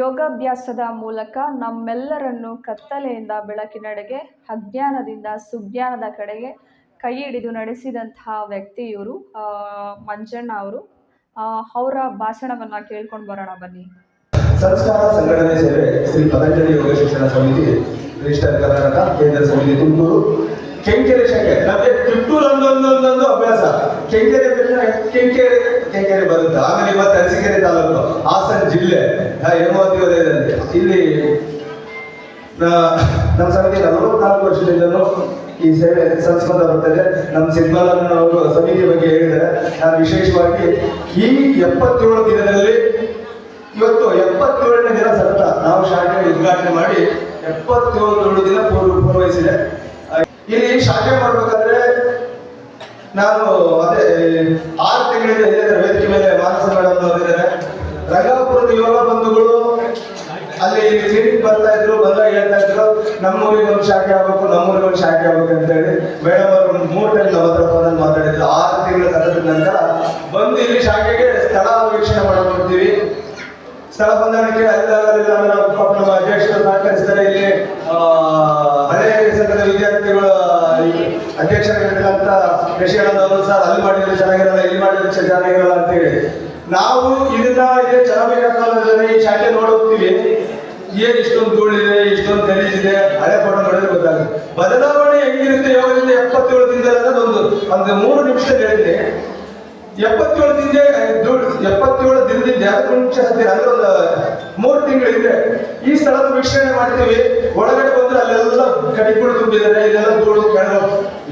ಯೋಗಾಭ್ಯಾಸದ ಮೂಲಕ ನಮ್ಮೆಲ್ಲರನ್ನು ಕತ್ತಲೆಯಿಂದ ಬೆಳಕಿನೆಡೆಗೆ, ಅಜ್ಞಾನದಿಂದ ಸುಜ್ಞಾನದ ಕಡೆಗೆ ಕೈ ಹಿಡಿದು ನಡೆಸಿದಂತಹ ವ್ಯಕ್ತಿ ಇವರು, ಮಂಜಣ್ಣ ಅವರು. ಅವರ ಭಾಷಣವನ್ನು ಕೇಳ್ಕೊಂಡು ಬರೋಣ ಬನ್ನಿ. ಸಂಸ್ಕಾರ ಸಂಘಟನೆ ಸೇವೆ ಶ್ರೀ ಪತಂಜಲಿ ಯೋಗ ಶಿಕ್ಷಣ ಸಮಿತಿ ರಿಜಿಸ್ಟರ್ ಕರ್ನಾಟಕ ಕೇಂದ್ರ ಸಮಿತಿ ತುಮಕೂರು ಕೆಂಕೆರೆ ಶಾಖೆ. ನಮಗೆ ಕಿತ್ತೂರು ಒಂದೊಂದೊಂದೊಂದು ಅಭ್ಯಾಸ. ಕೆಂಕೆರೆ ಬರುತ್ತೆ, ಆಮೇಲೆ ಮತ್ತೆ ಅರಸೀಕೆರೆ ತಾಲೂಕು, ಹಾಸನ ಜಿಲ್ಲೆ, ಹೇಮಾವತಿ ವಲಯದಲ್ಲಿ. ಇಲ್ಲಿ ನಮ್ಮ ಸಮಿತಿ 44 ವರ್ಷದಿಂದಲೂ ಈ ಸೇವೆ ಸಂಸ್ಕೃತ ಬರ್ತದೆ. ನಮ್ಮ ಸಿದ್ದಮಲ್ಲನವರು ಸಮಿತಿ ಬಗ್ಗೆ ಹೇಳಿದರೆ, ನಾನು ವಿಶೇಷವಾಗಿ ಈ 77 ದಿನದಲ್ಲಿ ಇವತ್ತು 77ನೇ ದಿನ ಸತತ ನಾವು ಶಾಖೆ ಉದ್ಘಾಟನೆ ಮಾಡಿ 77 ದಿನ ಪೂರ್ವಹಿಸಿದೆ. ಇಲ್ಲಿ ಶಾಖೆ ಮಾಡ್ಬೇಕಾದ್ರೆ ನಾನು ಅದೇ 6 ತಿಂಗಳಿಂದ ಇದೇ ವೇದಿಕೆ ಮೇಲೆ ಮಾನಸ ಮೇಡಮ್ ಅವರಿದ್ದಾರೆ. ರಂಗಾಪುರದ ಯೋಗ ಬಂಧುಗಳು ಅಲ್ಲಿ ಕ್ಲಿನಿಕ್ ಬರ್ತಾ ಇದ್ರು, ಬಂದಾಗ ಹೇಳ್ತಾ ಇದ್ರು ನಮ್ಮೂರಿಗೆ ಒಂದು ಶಾಖೆ ಆಗ್ಬೇಕು, ನಮ್ಮೂರಿಗೆ ಒಂದು ಶಾಖೆ ಆಗ್ಬೇಕು ಅಂತ ಹೇಳಿ. ಮೇಡಮ್ ಅವರು 3 ಟೈಮ್ ನಮ್ಮ ಹತ್ರ ಫೋನಲ್ಲಿ ಮಾತಾಡಿದ್ರು. 6 ತಿಂಗಳ ಸತತದ ನಂತರ ಬಂದು ಇಲ್ಲಿ ಶಾಖೆಗೆ ಸ್ಥಳ ವೀಕ್ಷಣೆ ಮಾಡ್ಕೊಡ್ತೀವಿ. ಸ್ಥಳ ಹೊಂದಾಣಿಕೆ ಅಲ್ಲಿಲ್ಲ ಪಾಪ ನಮ್ಮ ಅಧ್ಯಕ್ಷರು ಸಹಕರಿಸ್ತಾರೆ. ಇಲ್ಲಿ ಹಳೆಯ ಸಂಘದ ವಿದ್ಯಾರ್ಥಿಗಳ ಅಧ್ಯಕ್ಷರಾಗಿರ್ತಕ್ಕಂಥ ಕೃಷಿಯಣ್ಣನವರು ಸರ್ ಅಲ್ಲಿ ಮಾಡಿದ್ರೆ ಚೆನ್ನಾಗಿರಲ್ಲ, ಇಲ್ಲಿ ಮಾಡಿದ್ರೆ ಚೆನ್ನಾಗಿರಲ್ಲ ಅಂತ ಹೇಳಿ ನಾವು ಇದನ್ನ ಇದೇ ಚೆನ್ನಾಗಬೇಕಾದ್ರೆ ಈ ಶಾಖೆ ನೋಡೋಗ್ತೀವಿ. ಏನ್ ಇಷ್ಟೊಂದು ಧೂಳಿದೆ, ಇಷ್ಟೊಂದು ಗಲೀಜಿದೆ, ಹಳೆ ಫೋಟೋ ನೋಡಿದ್ರೆ ಗೊತ್ತಾಗುತ್ತೆ. ಬದಲಾವಣೆ ಹೆಂಗಿರುತ್ತೆ ಯೋಗದಿಂದ 77 ದಿನದಲ್ಲಿ ಅನ್ನೋದು ಒಂದು 3 ನಿಮಿಷದಲ್ಲಿ ಹೇಳ್ತೀನಿ. 77 ದಿನದಿಂದ 2 ನಿಮಿಷ ಹತ್ತಿರ ಅಂದ್ರೆ ಒಂದು 3 ತಿಂಗಳಿದೆ ಈ ಸ್ಥಳದ ವೀಕ್ಷಣೆ ಮಾಡ್ತೀವಿ. ಒಳಗಡೆ ಬಂದ್ರೆ ಅಲ್ಲೆಲ್ಲ ಕಡಿಗಳು ತುಂಬಿದ್ದಾರೆ, ಇಲ್ಲೆಲ್ಲ ಧೂಳು ಕೆಳಗೆ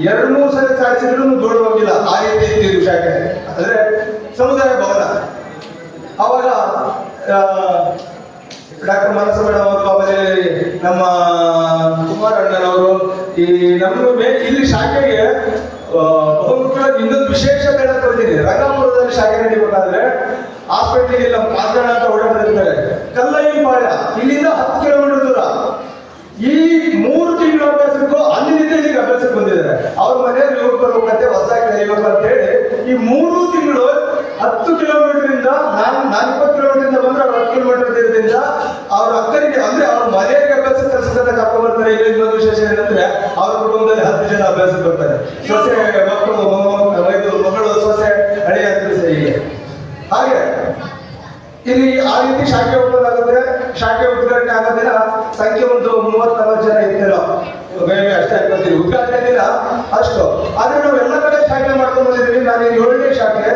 2-3 ಸಲ ಸಾಧಿಸಿದ್ರು ಧೂಳು ಹೋಗಿಲ್ಲ. ಆ ರೀತಿ ಇತ್ತು ಶಾಖೆ. ಅಂದ್ರೆ ಸಮುದಾಯ ಭವನ. ಅವಾಗ ಡಾಕ್ಟರ್ ಮಾನಸ ಮೇಡಮ್ ಅವರು, ಆಮೇಲೆ ನಮ್ಮ ಕುಮಾರಣ್ಣನವರು, ಈ ನಮ್ಮ ಇಲ್ಲಿ ಶಾಖೆಗೆ ಬಹುಮುಖ್ಯವಾಗಿ ಇನ್ನೊಂದು ವಿಶೇಷತೆ ಹೇಳಕ್ ಬರ್ತೀನಿ. ರಂಗಾಪುರದಲ್ಲಿ ಶಾಖೆ ನಡೀಬೇಕಾದ್ರೆ ಹಾಸ್ಪಿಟ್ಲಿಗೆ ನಮ್ಮ ಕಾಂಜಣ ಅಂತ ಓಡಾಡಿರ್ತಾರೆ. ಕಲ್ಲಯ್ಯಪಾಳ್ಯ ಇಲ್ಲಿಂದ 10 ಕಿಲೋಮೀಟರ್ ದೂರ. ಈ 3 ತಿಂಗಳ ಅಭ್ಯಾಸಕ್ಕೂ ಅಲ್ಲಿಂದ ಇಲ್ಲಿಗೆ ಅಭ್ಯಾಸಕ್ಕೆ ಬಂದಿದ್ದಾರೆ. ಅವ್ರ ಮನೆಯಲ್ಲಿ ಯೋಗ ಬರ್ಬೇಕಂತೆ, ಹೊಸದಾಗಿ ಕಲಿಬೇಕು ಅಂತ ಹೇಳಿ ಈ 3 ತಿಂಗಳು 10 ಕಿಲೋಮೀಟರ್ ಇಂದ ನಾನು 20 ಕಿಲೋಮೀಟರ್ ಇಂದ ಬಂದ್ರೆ ಅವ್ರು 10 ಕಿಲೋಮೀಟರ್ ದೂರದಿಂದ ಅವ್ರ ಅಕ್ಕರಿಗೆ ಅಂದ್ರೆ ಅವ್ರ ಮನೆಯವರಿಗೆ ಅಭ್ಯಾಸ ಕಲಿಸೋದನ್ನ ಕರ್ಕೊಂಡು ಬರ್ತಾರೆ. ಇಲ್ಲಿ ಇನ್ನೊಂದು ವಿಶೇಷ ಏನಂದ್ರೆ ಅವ್ರ ಕುಟುಂಬದಲ್ಲಿ 10 ಜನ ಅಭ್ಯಾಸಕ್ಕೆ ಬರ್ತಾರೆ. ಸೊಸೆ ಮಕ್ಕಳು, ಮಗಳು, ಸೊಸೆ, ಹಳೆಯ ಹೀಗೆ. ಹಾಗೆ ಇಲ್ಲಿ ಆ ರೀತಿ ಶಾಖೆ ಓಪನ್ ಆಗುತ್ತೆ. ಶಾಖೆ ಉದ್ಘಾಟನೆ ಆಗೋ ದಿನ ಸಂಖ್ಯೆ ಒಂದು 30-40 ಜನ ಇರ್ತಿರೋ ಅಷ್ಟೇ ಅನ್ಕೊತೀವಿ. ಉದ್ಘಾಟನೆ ದಿನ ಅಷ್ಟು. ಆದ್ರೆ ನಾವು ಎಲ್ಲ ಕಡೆ ಶಾಖೆ ಮಾಡ್ಕೊಂಡು ಬಂದಿದ್ದೀವಿ. ನಾನು 7ನೇ ಶಾಖೆ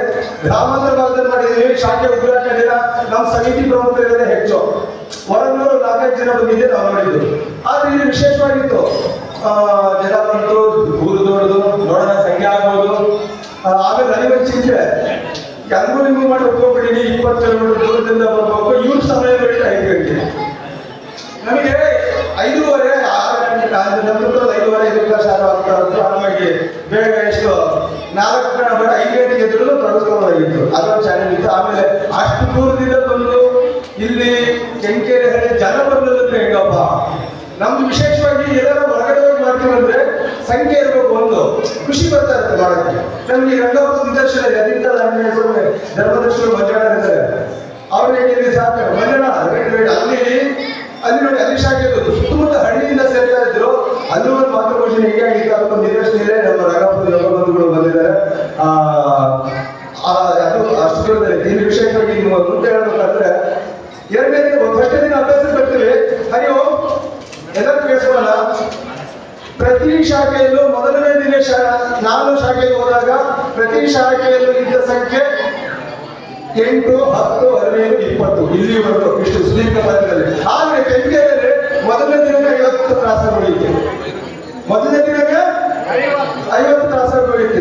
ಗ್ರಾಮಾಂತರ ಭಾಗದಲ್ಲಿ ಮಾಡಿದ್ದೀವಿ. ಶಾಖೆ ಉದ್ಘಾಟನೆ ದಿನ ನಮ್ಮ ಸಮಿತಿ ಪ್ರಮುಖರಿರೋದೇ ಹೆಚ್ಚು. ಹೊರಗೂರು 4-5 ಜನ ಬಂದಿದ್ದೆ ನಾವು ಮಾಡಿದ್ದು. ಆದ್ರೆ ಇಲ್ಲಿ ವಿಶೇಷವಾಗಿತ್ತು. ಜನ ಬಂತು, ಊರು ದೊಡ್ಡದು, ನೋಡೋಣ ಸಂಖ್ಯೆ ಆಗ್ಬೋದು. ಆಮೇಲೆ ನನಗೊಂದು ಚಿಂತೆ, ಹೆಂಗೂ ನಿಮ್ಗೆ ಮಾಡಿ ಒಪ್ಕೊಂಡ್ಬಿಟ್ಟಿನಿ. 20 ಕಿಲೋಮೀಟರ್ ದೂರದಿಂದ ಬರ್ಬೇಕು, ಇವ್ರ ಸಮಯ ಬೇಡ 5 ಗಂಟೆ. ನಮಗೆ 5:30, 6 ಗಂಟೆ ನಮ್ದು 5:30 ಶಾಲೆ ಆಗ್ತಾ ಇತ್ತು. ಹಾಗಾಗಿ ಬೇಗ ಎಷ್ಟು 4 ಬೇಡ 5 ಗಂಟೆಗೆ ಎದ್ದು ತೊಡಗಿಸ್ಕೊಳ್ಳೋದಾಗಿತ್ತು. ಅದೊಂದು ಚಾಲೆಂಜ್ ಇತ್ತು. ಆಮೇಲೆ ಅಷ್ಟು ದೂರದಿಂದ ಬಂದು ಇಲ್ಲಿ ಕೆಂಕೆರೆ ಹಳ್ಳಿ ಜನ ಬಂದದಂದ್ರೆ ಹೆಂಗಪ್ಪ. ನಮ್ದು ವಿಶೇಷವಾಗಿ ಎಲ್ಲರೂ ಹೊರಗಡೆ ಹೋಗಿ ಮಾಡ್ತೀವಂದ್ರೆ ಸಂಖ್ಯೆ ಇರಬೇಕು, ಒಂದು ಖುಷಿ ಬರ್ತಾ ಇರುತ್ತೆ ಮಾಡೋಕ್ಕೆ. ನಮ್ಗೆ ರಂಗಾಪುರ ನಿದರ್ಶನ ಇದೆ. ಅದರಿಂದ ಧರ್ಮದರ್ಶಿಗಳು ಮಂಜಣ್ಣ ಇರ್ತಾರೆ. ಅವ್ರಿಗೆ ಸಾಕು ಮಂಜಣ್ಣ ಅಲ್ಲಿ ನೋಡಿ ಅಲ್ಲಿ ಶಾಖೆ ಇರೋದು ಸುತ್ತಮುತ್ತ ಹಳ್ಳಿಯಿಂದ ಸೇರ್ತಾ ಇದ್ರು. ಅಲ್ಲಿ ಒಂದು ಮಾತೃಭಾಷೆ ಹೇಗಾಗಿತ್ತು ಅದಕ್ಕೊಂದು ನಿದರ್ಶನ ಇದೆ. ನಮ್ಮ ರಂಗಾಪುರದ ಯೋಗ ಬಂಧುಗಳು ಬಂದಿದ್ದಾರೆ. ಅದು ಅಷ್ಟು ದೂರದಲ್ಲಿ. ಇಲ್ಲಿ ವಿಶೇಷವಾಗಿ ಮುಂದೆ ಹೇಳ್ಬೇಕಾದ್ರೆ 2ನೇ ದಿನ, ಫಸ್ಟ್ ದಿನ ಅಭ್ಯಾಸಕ್ಕೆ ಬರ್ತೀವಿ. ಅಯ್ಯೋ ಎಲ್ಲರೂ ಕೇಳಿಸೋಣ. ಪ್ರತಿ ಶಾಖೆಯಲ್ಲೂ ಮೊದಲನೇ ದಿನ ನಾನು ಶಾಖೆಗೆ ಹೋದಾಗ ಪ್ರತಿ ಶಾಖೆಯಲ್ಲೂ ಇದ್ದ ಸಂಖ್ಯೆ 8, 10, 15, 20 ಇಲ್ಲಿವರೆಗೂ ಇಷ್ಟು ಸುದೀರ್ಘ ಕಾಲದಲ್ಲಿ. ಆದ್ರೆ ಕೆಂಕೆರೆಯಲ್ಲಿ ಮೊದಲನೇ ದಿನಕ್ಕೆ 50 ತ್ರಾಸಗಳಿತ್ತು. ಮೊದಲನೇ ದಿನಕ್ಕೆ 50 ತ್ರಾಸಗಳಿತ್ತು.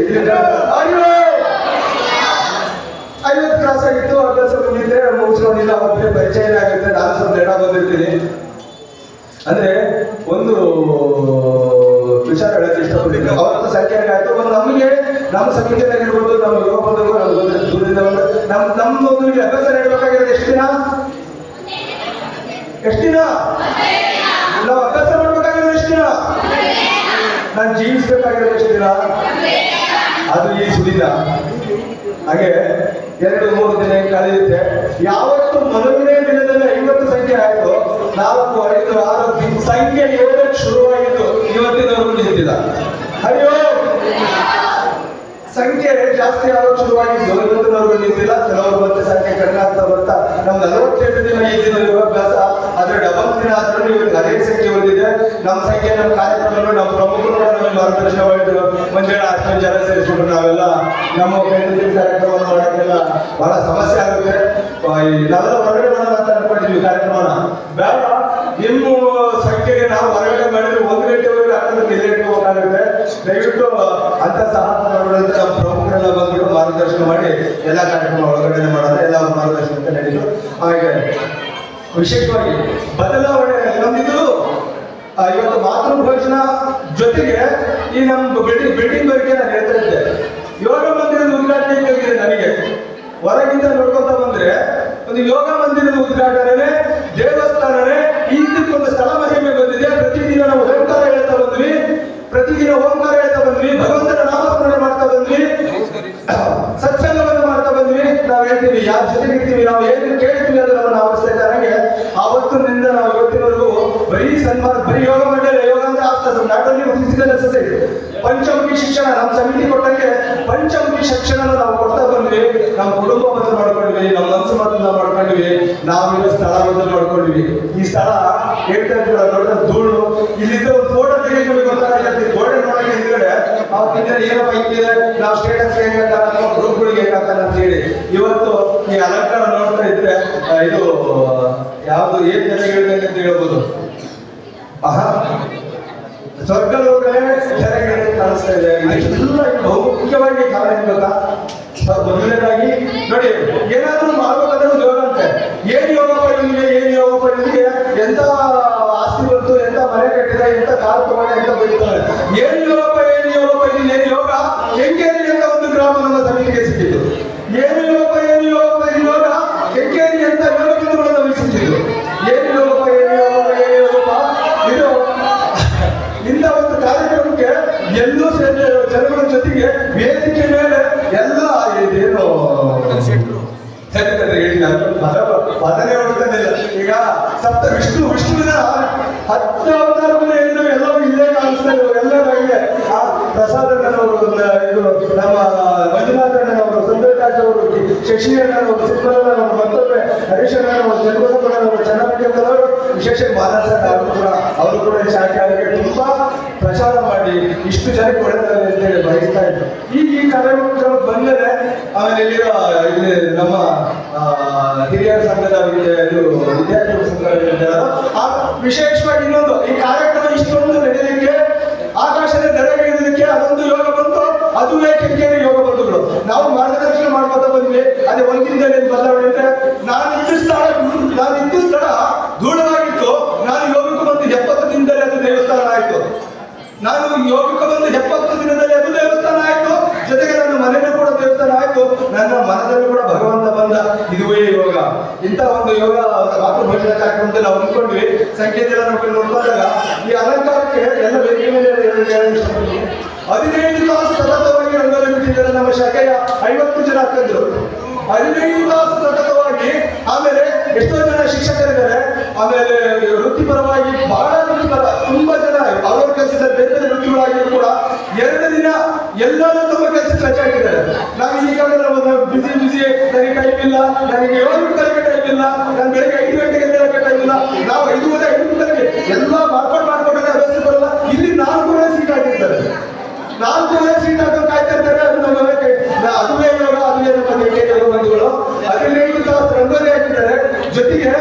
50 ಕ್ರಾಸ್ ಆಗಿತ್ತು. ಅಭ್ಯಾಸ ಬಂದಿದ್ದೆ, ಮುಗಿಸ್ಕೊಂಡಿಲ್ಲ. ಅವ್ರಿಗೆ ಪರಿಚಯ ಆಗುತ್ತೆ. ನಾನು ಸ್ವಲ್ಪ ಲೇಟ್ ಬಂದಿರ್ತೀನಿ. ಅಂದ್ರೆ ಒಂದು ವಿಚಾರ ಹೇಳಕ್ಕೆ ಇಷ್ಟಪಡ್ತೀನಿ. ಅವರ ಸಂಖ್ಯೆ ಆಯ್ತು. ಒಂದು ನಮಗೆ ನಮ್ಮ ಸಮಿತಿಯಾಗಿರ್ಬೋದು, ನಮ್ಮ ಯೋಗ ಬಂಧುಗಳು, ನಮ್ಗೆ ದೂರದಿಂದ ನಮ್ಮ ಒಂದು ಅಭ್ಯಾಸ ನೀಡಬೇಕಾಗಿರೋದು ಎಷ್ಟು ದಿನ ನಾವು ಅಭ್ಯಾಸ ಮಾಡ್ಬೇಕಾಗಿರೋದು ಎಷ್ಟು ದಿನ, ನಾನು ಜೀವಿಸ್ಬೇಕಾಗಿರೋದು ಎಷ್ಟು ದಿನ, ಅದು ಈ ಸುದಿನ. ಹಾಗೆ 2-3 ದಿನ ಕಳೆಯುತ್ತೆ. ಯಾವತ್ತು ಮೊದಲನೇ ದಿನದಲ್ಲಿ 50 ಸಂಖ್ಯೆ ಗೊತ್ತಿಲ್ಲ. ಅಯ್ಯೋ ಸಂಖ್ಯೆ ಜಾಸ್ತಿ ಆಗೋದು ಶುರುವಾಗಿದ್ದು ಇವತ್ತಿನವರೆಗೂ ನಿಂತಿಲ್ಲ. ಕೆಲವರು ಮತ್ತೆ ಸಂಖ್ಯೆ ಕಡಿಮೆ ಆಗ್ತಾ ಬರ್ತಾ ನಮ್ಗೆ 48 ದಿನ ಈ ದಿನ ಯೋಗಾಭ್ಯಾಸ ಆದ್ರೆ ಡಬಲ್ ದಿನ ಆದ್ರೂ ಇವತ್ತು ಅದೇ ಸಂಖ್ಯೆ ಬಂದಿದೆ. ನಮ್ಮ ಸಂಖ್ಯೆ ನಮ್ಮ ಕಾರ್ಯಕ್ರಮಗಳು ನಮ್ಮ ಪ್ರಮುಖರು ಕೂಡ ನಮಗೆ ಮಾರ್ಗದರ್ಶನ ಮಾಡಿದ್ರು. ಮುಂಜಾನೆ 10 ಜನ ಸೇರಿಸ್ಬಿಟ್ಟು ನಾವೆಲ್ಲ ನಮ್ಮ ಕಾರ್ಯಕ್ರಮವನ್ನು ಮಾಡೋಕ್ಕೆಲ್ಲ ಬಹಳ ಸಮಸ್ಯೆ ಆಗುತ್ತೆ. ನಾವೆಲ್ಲ ಹೊರಗಡೆ ಮಾಡೋಣ ಅಂತ ಅನ್ಕೊಂಡಿದ್ವಿ ಕಾರ್ಯಕ್ರಮನ. ಬೇಡ, ನಿಮ್ಮ ಸಂಖ್ಯೆಗೆ ನಾವು ಹೊರಗಡೆ ಮಾಡಿದ್ರೆ 1 ಗಂಟೆವರೆಗೆ ಆಗ್ತದೆ, 2 ಗಂಟೆಗೆ ಹೋಗಾಗುತ್ತೆ. ದಯವಿಟ್ಟು ಅಂತ ಸಾಹಸ ಮಾಡೋದಂತ ನಮ್ಮ ಪ್ರಮುಖರೆಲ್ಲ ಬಂದ್ಬಿಟ್ಟು ಮಾರ್ಗದರ್ಶನ ಮಾಡಿ ಎಲ್ಲ ಕಾರ್ಯಕ್ರಮ ಒಳಗಡೆ ಮಾಡೋದು, ಎಲ್ಲ ಮಾರ್ಗದರ್ಶನ ನಡೆಯಿತು. ಹಾಗೆ ವಿಶೇಷವಾಗಿ ಬದಲಾವಣೆ ನಮ್ದಿದ್ದು ಇವತ್ತು ಮಾತೃಭೋಜನ ಜೊತೆಗೆ ಈ ನಮ್ಮ ಬಿಲ್ಡಿಂಗ್ ಬಗ್ಗೆ ನಾನು ಹೇಳ್ತಾ ಇದ್ದೆ. ಯೋಗ ಮಂದಿರದ ಉದ್ಘಾಟನೆ ಇದ್ದಂಗಿದೆ ನನಗೆ. ಹೊರಗಿಂದ ನೋಡ್ಕೊಂತ ಬಂದ್ರೆ ಒಂದು ಯೋಗ ಮಂದಿರದ ಉದ್ಘಾಟನೆ, ದೇವಸ್ಥಾನನೇ ಇದಕ್ಕೊಂದು ಸ್ಥಳ ಮಹಿಮೆ ಬಂದಿದೆ. ಪ್ರತಿದಿನ ನಾವು ಓಂಕಾರ ಹೇಳ್ತಾ ಬಂದ್ವಿ, ಭಗವಂತನ ನಾಮಸ್ಮರಣೆ ಮಾಡ್ತಾ ಬಂದ್ವಿ, ಸತ್ಸಂಗವನ್ನು ಮಾಡ್ತಾ ಬಂದ್ವಿ. ನಾವು ಹೇಳ್ತೀವಿ ಯಾರ ಜೊತೆಗೆ ಇರ್ತೀವಿ, ನಾವು ಏನು ಕೇಳ್ತೀವಿ ಅದನ್ನು ಆವರಿಸ್ತಾ ಇದ್ದಾಗೆ ಆವತ್ತಿನಿಂದ ನಾವು ಇವತ್ತಿನವರೆಗೂ ಬರೀ ಯೋಗ ಮಂಡಳಿ, ಯೋಗ ಅಂದ್ರೆ ಆಗ್ತದೆ not only physical exercise, Panchamukhi ಶಿಕ್ಷಣ ನಮ್ಮ ಸಮಿತಿ ಕೊಟ್ಟಂಗೆ ಪಂಚಮುಖಿ ಶಿಕ್ಷಣ ನಾವು ಕೊಡ್ತಾ ಬಂದ್ವಿ. ನಮ್ಮ ಕುಟುಂಬ ಬದಲು ಮಾಡ್ಕೊಂಡ್ವಿ, ನಮ್ಮ ಮನಸ್ಸು ಬದಲು ಮಾಡ್ಕೊಂಡ್ವಿ, ನಾವಿರೋ ಸ್ಥಳ ಬದಲು ಮಾಡ್ಕೊಂಡ್ವಿ. ಈ ಸ್ಥಳ ಹೇಳ್ತಾ ಇದ್ದೀವಿ ದೊಡ್ಡ ಧೂಳು. ಇಲ್ಲಿದ್ದ ಒಂದು ಫೋಟೋ ತೆಗೆದು ಗೊತ್ತಾಗುತ್ತೆ, ಗೋಡೆ ನೋಡಕ್ಕೆ ಹಿಂದ್ಗಡೆ ಏನಪ್ಪ ಹಿಂಗಿದೆ, ನಾವು ಸ್ಟೇಟಸ್ ಹೇಗಾಗ್ತಾರ, ಗ್ರೂಪ್ಗಳಿಗೆ ಹೇಗಾಗ್ತಾರ ಅಂತ ಹೇಳಿ ಇವತ್ತು ಈ ಅಲಂಕಾರ ನೋಡ್ತಾ ಇದ್ರೆ ಇದು ಯಾವ್ದು ಏನ್ ಜನ ಹೇಳಿದಂಗೆ ಅಂತ ಹೇಳ್ಬೋದು. ಸ್ವರ್ಗ ಲೋಕನೇ ಜನಗಳಿಗೆ ಕಾಣಿಸ್ತಾ ಇದೆ. ಇದೆಲ್ಲ ಬಹುಮುಖ್ಯವಾಗಿ ಕಾರಣ ಏನ್ ಗೊತ್ತಾ? ಮೊದಲನೇದಾಗಿ ನೋಡಿ, ಏನಾದ್ರೂ ಮಾಡ್ಬೇಕಾದ್ರೆ ಒಂದು ಯೋಗ ಅಂತೆ. ಏನ್ ಯೋಗಪ್ಪ ಇವನಿಗೆ ಎಂತ ಆಸ್ತಿ ಬಂತು, ಎಂತ ಮನೆ ಕಟ್ಟಿದ, ಎಂತ ಕಾರು ತಗೊಂಡ, ಎಂತ ಬರೀತಾರೆ. ಏನು ಯೋಗಪ್ಪ ಏನು ಯೋಗ ಕೆಂಗೇರಿ ಅಂತ ಒಂದು ಗ್ರಾಮ ನಮ್ಮ ಸಮಿತಿಗೆ ಸಿಕ್ಕಿತು. ಏನು ಯೋಗಪ್ಪ ಯೋಗ ಕೆಂಗೇರಿ ಅಂತ ಯೋಗ ಬಿಂದುಗಳನ್ನು ನಮಿಸಿದ್ದು. ಏನು ಯೋಗಪ್ಪ ಇದು ಇಂಥ ಒಂದು ಕಾರ್ಯಕ್ರಮಕ್ಕೆ ಎಲ್ಲೂ ಜನಗಳ ಜೊತೆಗೆ ವೇದಿಕೆ ಮೇಲೆ ಎಲ್ಲ ಇದೇನು ಹೇಳಿಲ್ಲ ಪದನೇ ಹೊಡ್ತದಿಲ್ಲ. ಈಗ ವಿಷ್ಣುವಿನ 10 ಅವತಾರಗಳು ಎಲ್ಲವೂ ಇಲ್ಲೇ ಕಾಣಿಸ್ತಾ ಇದ್ರು. ಎಲ್ಲರಿಗೆ ಆ ಪ್ರಸಾದ ಅಣ್ಣನವರು, ಇದು ನಮ್ಮ ಮಂಜುನಾಥ ಅಣ್ಣನವರು, ಸುಂದರರಾಜ್ ಅವರು, ಶಶಿ ಅಣ್ಣನವರು, ಸಿದ್ದರಾಮಯ್ಯನವರು, ಮತ್ತೊಮ್ಮೆ ಹರೀಶ್ ಅಣ್ಣನವರು, ಚಂದ್ರಬಸಪ್ಪನವರು, ಚೆನ್ನಾಗಿದ್ದವರು, ವಿಶೇಷ ಮಾನಸ ಅವರು ಕೂಡ ಶಾಖೆ ಅವರಿಗೆ ತುಂಬಾ ಪ್ರಚಾರ ಮಾಡಿ ಇಷ್ಟು ಜನಕ್ಕೆ ಒಳ್ಳೆದಾಗಲಿ ಅಂತೇಳಿ ಬಯಸ್ತಾ ಇದ್ರು. ಈಗ ಈ ಕಾರ್ಯಕ್ರಮ ಬಂದರೆ ಆಮೇಲೆ ಇಲ್ಲಿ ನಮ್ಮ ಹಿರಿಯರ ಸಂಘದ ವಿದ್ಯಾರ್ಥಿಗಳ ಸಂಘ ವಿಶೇಷವಾಗಿ ಇನ್ನೊಂದು ಈ ಕಾರ್ಯಕ್ರಮ ಇಷ್ಟೊಂದು ನಡೆಯಲಿಕ್ಕೆ, ಆಕಾಶದ ದಡಗಿಳಿದಕ್ಕೆ ಅದೊಂದು ಯೋಗ ಬಂತು. ಅದುವೇ ಕೆಂಗೇರಿ ಯೋಗ ಬಂಧುಗಳು. ನಾವು ಮಾರ್ಗದರ್ಶನ ಮಾಡ್ಕೊತಾ ಬಂದ್ವಿ. ಅದೇ ಒಂದಿನದಲ್ಲಿ ಬದಲಾವಣೆ ಅಂದ್ರೆ ನಾನು ಇದ್ದ ಸ್ಥಳ ಧೂಳವಾಗಿತ್ತು. ನಾನು ಯೋಗಕ್ಕೆ ಬಂದು 70 ದಿನದಲ್ಲಿ ಅದು ದೇವಸ್ಥಾನ ಆಯ್ತು. ಜೊತೆಗೆ ನನ್ನ ಮನೆಯೂ ಕೂಡ ದೇವಸ್ಥಾನ ಆಯ್ತು. ನನ್ನ ಮನದಲ್ಲಿ ಕೂಡ ಭಗವಂತ ಬಂದ. ಇದುವೇ ಯೋಗ. ಇಂಥ ಒಂದು ಯೋಗ ಮಾತೃಭೋಜನ ಕಾರ್ಯಕ್ರಮದಲ್ಲಿ ನಾವು ಅಂದ್ಕೊಂಡ್ವಿ. ಸಂಖ್ಯೆದೆಲ್ಲ ನೋಡ್ಕೊಂಡಾಗ ಈ ಅಲಂಕಾರಕ್ಕೆ ಎಲ್ಲ ವೇದಿಕೆ ಮೇಲೆ 15 ತಾಸು ಸತತವಾಗಿ ರಂಗೋಲಿ ಬಿಟ್ಟಿದ್ದಾರೆ ನಮ್ಮ ಶಾಖೆಯ 50 ಜನ ಅಕ್ಕಂದ್ರು. 15 ತಾಸು ಸತತವಾಗಿ. ಆಮೇಲೆ ಎಷ್ಟೋ ಜನ ಶಿಕ್ಷಕರಿದ್ದಾರೆ. ಆಮೇಲೆ ವೃತ್ತಿಪರವಾಗಿ ಬಹಳ ವೃತ್ತಿಪರ ತುಂಬಾ ಜನ ಅವ್ರವ್ರ ಕೆಲಸದ ಬೇರೆ ಬೇರೆ ವೃತ್ತಿಗಳಾಗಿಯೂ ಕೂಡ 2 ದಿನ ಎಲ್ಲರೂ ತಮ್ಮ ಕೆಲಸಕ್ಕೆ ರಜೆ ಹಾಕಿದ್ದಾರೆ. ನಾವು ಈಗ ಬಿಸಿ ನನಗೆ ಟೈಮ್ ಇಲ್ಲ, ನನಗೆ 7 ಗಂಟೆಗೆ ಟೈಮ್ ಇಲ್ಲ, ನಾನು ಬೆಳಗ್ಗೆ 5 ಗಂಟೆಗೆ ಎದ್ದೇಳಕ್ಕೆ ಟೈಮ್ ಇಲ್ಲ, ನಾವು 5 ಗಂಟೆಗೆ ಎಲ್ಲ ಮಾಡ್ಕೊಂಡ್ರೆ ವ್ಯವಸ್ಥೆ ಬರಲ್ಲ. ಇಲ್ಲಿ 4 ಸೀಟ್ ಹಾಕಿರ್ತಾರೆ. 4 ಸೀಟ್ ಹಾಕೊಂಡು ಕಾಯ್ತಾ ಇರ್ತಾರೆ. ಅದು ಅದುವೇ ಯೋಗ, ಅದುವೇ ನಮ್ಮ ಯೋಗ ಬಂಧುಗಳು. 15 ತಾಸು ರಂಗೋಲಿ ಹಾಕಿದ್ದಾರೆ. ಜೊತೆಗೆ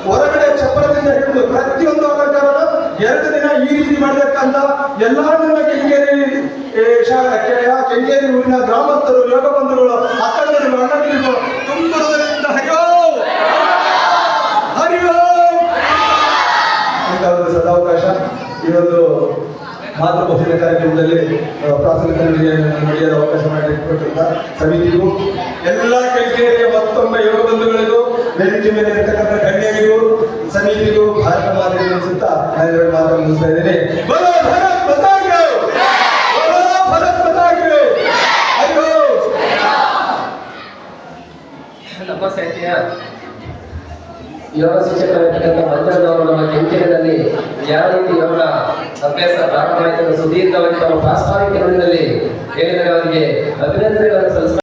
ಹೊರಗಡೆ ಚಪ್ಪರದಿಂದ ಹಿಡಿದು ಪ್ರತಿಯೊಂದು ಅಲಂಕಾರನ 2 ದಿನ ಈ ರೀತಿ ಮಾಡಬೇಕಂತ ಎಲ್ಲಾ ನಮ್ಮ ಕೆಂಗೇರಿ ಊರಿನ ಗ್ರಾಮಸ್ಥರು, ಯೋಗ ಬಂಧುಗಳು, ಅಕ್ಕಂದಿರು, ಅಣ್ಣಂದಿರು ತುಂಬ ಹೃದಯದಿಂದ ಅಂತ ಒಂದು ಸದಾವಕಾಶ ಈ ಒಂದು ಮಾತೃಭೋಜನ ಕಾರ್ಯಕ್ರಮದಲ್ಲಿ ಪ್ರಾಥಮಿಕ ನಡೆಯಲು ಅವಕಾಶ ಮಾಡಿಕೊಟ್ಟಿದ್ದ ಸಮಿತಿಗೂ, ಎಲ್ಲ ಕೆಂಗೇರಿಯ ಮತ್ತೊಮ್ಮೆ ಯೋಗ ಬಂಧುಗಳಿಗೂ, ವೇದಿಕೆ ಮೇಲೆ ಇರತಕ್ಕಂಥ ಗಣ್ಯರಿಗೂ, ಸಮಿತಿಗೂ ಭಾರತ ಮಾತೆ ಅನಿಸುತ್ತಾ ನಾನು 2 ಮಾತನ್ನು ಮುಗಿಸ್ತಾ ಇದ್ದೇನೆ. ನಮ್ಮ ಸಂಖ್ಯೆಯ ಯೋಗ ಶಿಕ್ಷಕರಾಗಿರ್ತಕ್ಕಂಥ ಮಂಜಣ್ಣವರು ನಮ್ಮ ಕೆಂಗೇರಿಯಲ್ಲಿ ಯಾವ ರೀತಿ ಯೋಗ ಅಭ್ಯಾಸ ಪ್ರಾರಂಭ ಆಯಿತು. ಸುದೀರ್ಘವಾಗಿ ತಮ್ಮ ಪ್ರಾಸ್ತಾವಿಕ ನುಡಿಯಲ್ಲಿ ಹೇಳಿದರೆ ಅವರಿಗೆ ಅಭಿನಂದನೆಗಳನ್ನು ಸಲ್ಲಿಸ